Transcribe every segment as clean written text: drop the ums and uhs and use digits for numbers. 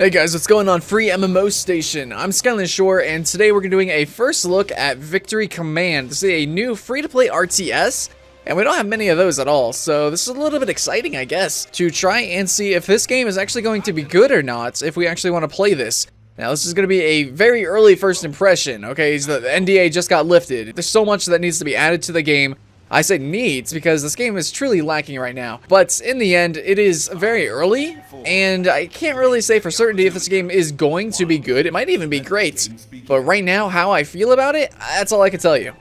Hey guys, what's going on? FreeMMOStation. I'm Skyline Shore, and today we're doing a first look at Victory Command. This is a new free-to-play RTS, and we don't have many of those at all, so this is a little bit exciting, I guess, to try and see if this game is actually going to be good or not, if we actually want to play this. Now, this is going to be a very early first impression, okay? So the NDA just got lifted. There's so much that needs to be added to the game. I said needs because this game is truly lacking right now. But in the end, it is very early, and I can't really say for certainty if this game is going to be good. It might even be great. But right now, how I feel about it, that's all I can tell you.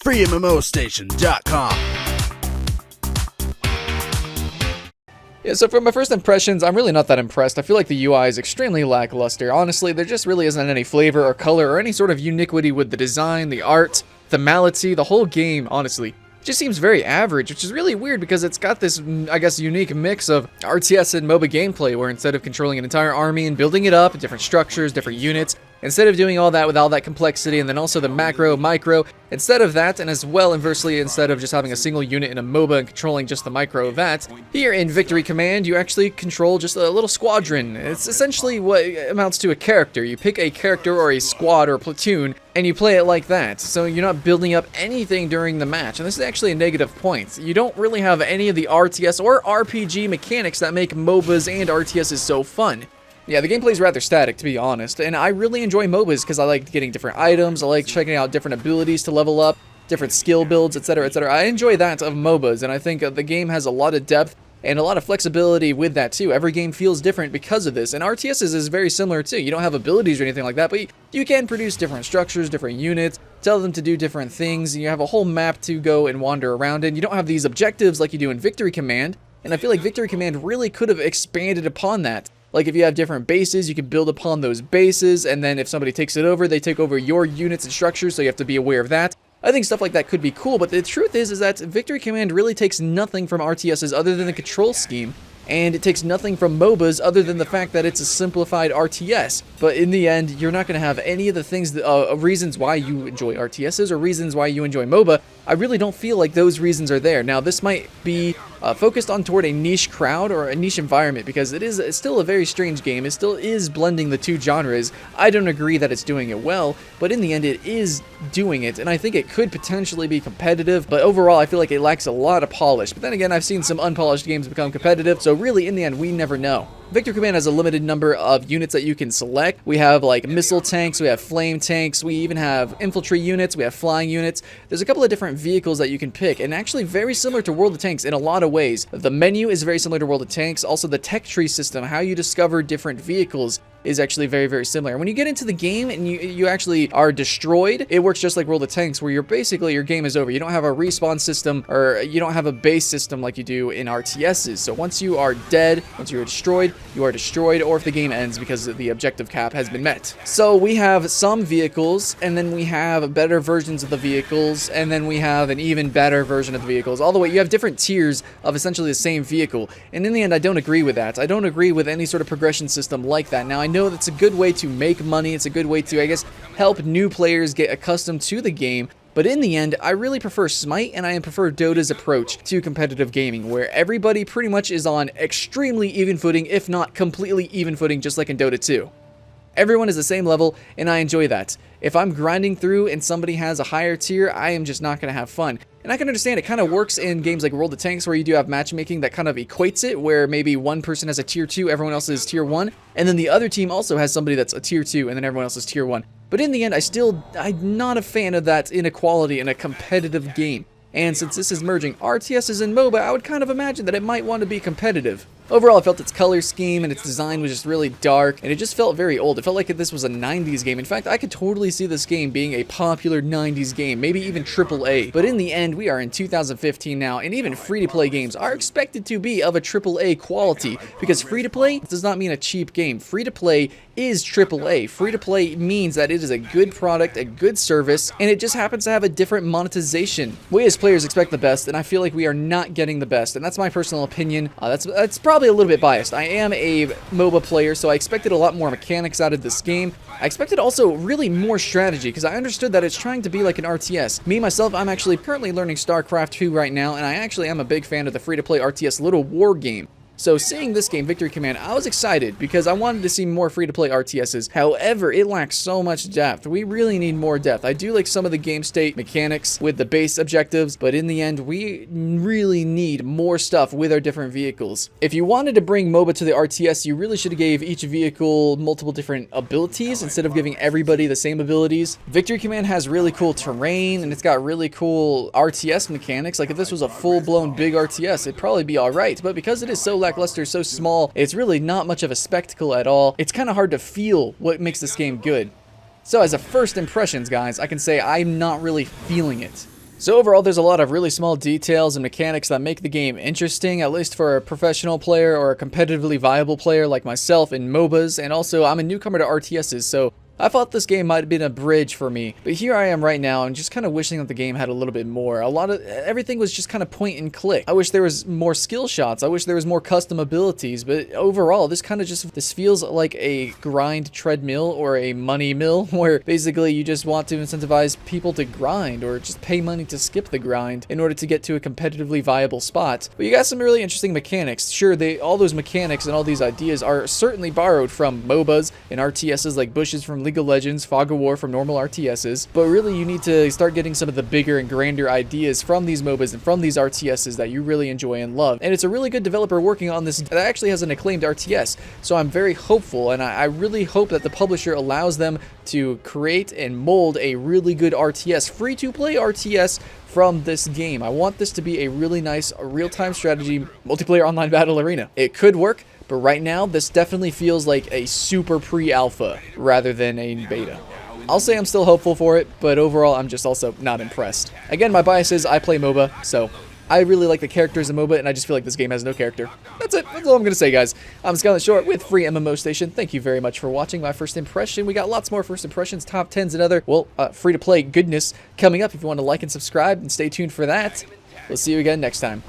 FreeMMOStation.com. Yeah, so from my first impressions, I'm really not that impressed. I feel like the UI is extremely lackluster. Honestly, there just really isn't any flavor or color or any sort of uniquity with the design, the art, thematicity, the whole game, honestly. It just seems very average, which is really weird because it's got this, I guess, unique mix of RTS and MOBA gameplay where instead of controlling an entire army and building it up, different structures, different units, instead of doing all that with all that complexity and then also the macro, micro, instead of that, and as well inversely, instead of just having a single unit in a MOBA and controlling just the micro of that, here in Victory Command, you actually control just a little squadron. It's essentially what amounts to a character. You pick a character or a squad or a platoon, and you play it like that. So you're not building up anything during the match, and this is actually a negative point. You don't really have any of the RTS or RPG mechanics that make MOBAs and RTSs so fun. Yeah, the gameplay is rather static, to be honest, and I really enjoy MOBAs because I like getting different items, I like checking out different abilities to level up, different skill builds, etc., etc. I enjoy that of MOBAs, and I think the game has a lot of depth and a lot of flexibility with that too. Every game feels different because of this, and RTSs is very similar too. You don't have abilities or anything like that, but you can produce different structures, different units, tell them to do different things, and you have a whole map to go and wander around in. You don't have these objectives like you do in Victory Command, and I feel like Victory Command really could have expanded upon that. Like if you have different bases, you can build upon those bases, and then if somebody takes it over, they take over your units and structures, so you have to be aware of that. I think stuff like that could be cool, but the truth is that Victory Command really takes nothing from RTSs other than the control scheme, and it takes nothing from MOBAs other than the fact that it's a simplified RTS. But in the end, you're not going to have any of the things, reasons why you enjoy RTSs or reasons why you enjoy MOBA. I really don't feel like those reasons are there. Now, this might be focused on toward a niche crowd or a niche environment because it's still a very strange game. It still is blending the two genres. I don't agree that it's doing it well, but in the end, it is doing it, and I think it could potentially be competitive, but overall, I feel like it lacks a lot of polish. But then again, I've seen some unpolished games become competitive, so really, in the end, we never know. Victory Command has a limited number of units that you can select. We have like missile tanks, we have flame tanks, we even have infantry units, we have flying units. There's a couple of different vehicles that you can pick, and actually very similar to World of Tanks in a lot of ways. The menu is very similar to World of Tanks. Also, the tech tree system, how you discover different vehicles, is actually very, very similar. When you get into the game and you actually are destroyed, it works just like World of Tanks, where you're basically, your game is over. You don't have a respawn system, or you don't have a base system like you do in RTSs. So once you are dead, once you're destroyed, you are destroyed, or if the game ends because the objective cap has been met. So we have some vehicles, and then we have better versions of the vehicles, and then we have an even better version of the vehicles. All the way, you have different tiers of essentially the same vehicle. And in the end, I don't agree with that. I don't agree with any sort of progression system like that. Now, I know that's a good way to make money. It's a good way to, I guess, help new players get accustomed to the game. But in the end, I really prefer Smite, and I prefer Dota's approach to competitive gaming, where everybody pretty much is on extremely even footing, if not completely even footing, just like in Dota 2. Everyone is the same level, and I enjoy that. If I'm grinding through and somebody has a higher tier, I am just not going to have fun. And I can understand it kind of works in games like World of Tanks, where you do have matchmaking that kind of equates it, where maybe one person has a tier 2, everyone else is tier 1, and then the other team also has somebody that's a tier 2, and then everyone else is tier 1. But in the end, I'm not a fan of that inequality in a competitive game. And since this is merging RTSs and MOBA, I would kind of imagine that it might want to be competitive. Overall, I felt its color scheme and its design was just really dark, and it just felt very old. It felt like this was a 90s game. In fact, I could totally see this game being a popular 90s game, maybe even AAA. But in the end, we are in 2015 now, and even free-to-play games are expected to be of a AAA quality, because free-to-play does not mean a cheap game. Free-to-play is AAA. Free-to-play means that it is a good product, a good service, and it just happens to have a different monetization. We as players expect the best, and I feel like we are not getting the best, and that's my personal opinion. That's probably a little bit biased. I am a MOBA player, so I expected a lot more mechanics out of this game. I expected also really more strategy, because I understood that it's trying to be like an RTS. Me, myself, I'm actually currently learning StarCraft 2 right now, and I actually am a big fan of the free-to-play RTS Little War game. So seeing this game, Victory Command, I was excited because I wanted to see more free-to-play RTSs. However, it lacks so much depth. We really need more depth. I do like some of the game state mechanics with the base objectives, but in the end, we really need more stuff with our different vehicles. If you wanted to bring MOBA to the RTS, you really should have gave each vehicle multiple different abilities instead of giving everybody the same abilities. Victory Command has really cool terrain, and it's got really cool RTS mechanics. Like if this was a full-blown big RTS, it'd probably be alright, but because it is so lackluster, so small, it's really not much of a spectacle at all. It's kind of hard to feel what makes this game good. So as a first impressions, guys, I can say I'm not really feeling it. So overall, there's a lot of really small details and mechanics that make the game interesting, at least for a professional player or a competitively viable player like myself in MOBAs, and also I'm a newcomer to RTSs, so I thought this game might have been a bridge for me, but here I am right now and just kind of wishing that the game had a little bit more. Everything was just kind of point and click. I wish there was more skill shots. I wish there was more custom abilities, but overall, this feels like a grind treadmill or a money mill where basically you just want to incentivize people to grind or just pay money to skip the grind in order to get to a competitively viable spot. But you got some really interesting mechanics. Sure, all those mechanics and all these ideas are certainly borrowed from MOBAs and RTSs like Bushes from League of Legends, Fog of War from normal RTSs, but really you need to start getting some of the bigger and grander ideas from these MOBAs and from these RTSs that you really enjoy and love. And it's a really good developer working on this that actually has an acclaimed RTS, so I'm very hopeful, and I really hope that the publisher allows them to create and mold a really good RTS, free-to-play RTS from this game. I want this to be a really nice real-time strategy multiplayer online battle arena. It could work, but right now, this definitely feels like a super pre-alpha rather than a beta. I'll say I'm still hopeful for it, but overall, I'm just also not impressed. Again, my bias is I play MOBA, so I really like the characters in MOBA, and I just feel like this game has no character. That's it. That's all I'm going to say, guys. I'm Scarlet Short with FreeMMOStation. Thank you very much for watching my first impression. We got lots more first impressions, top 10s, and other, well, free-to-play goodness coming up if you want to like and subscribe, and stay tuned for that. We'll see you again next time.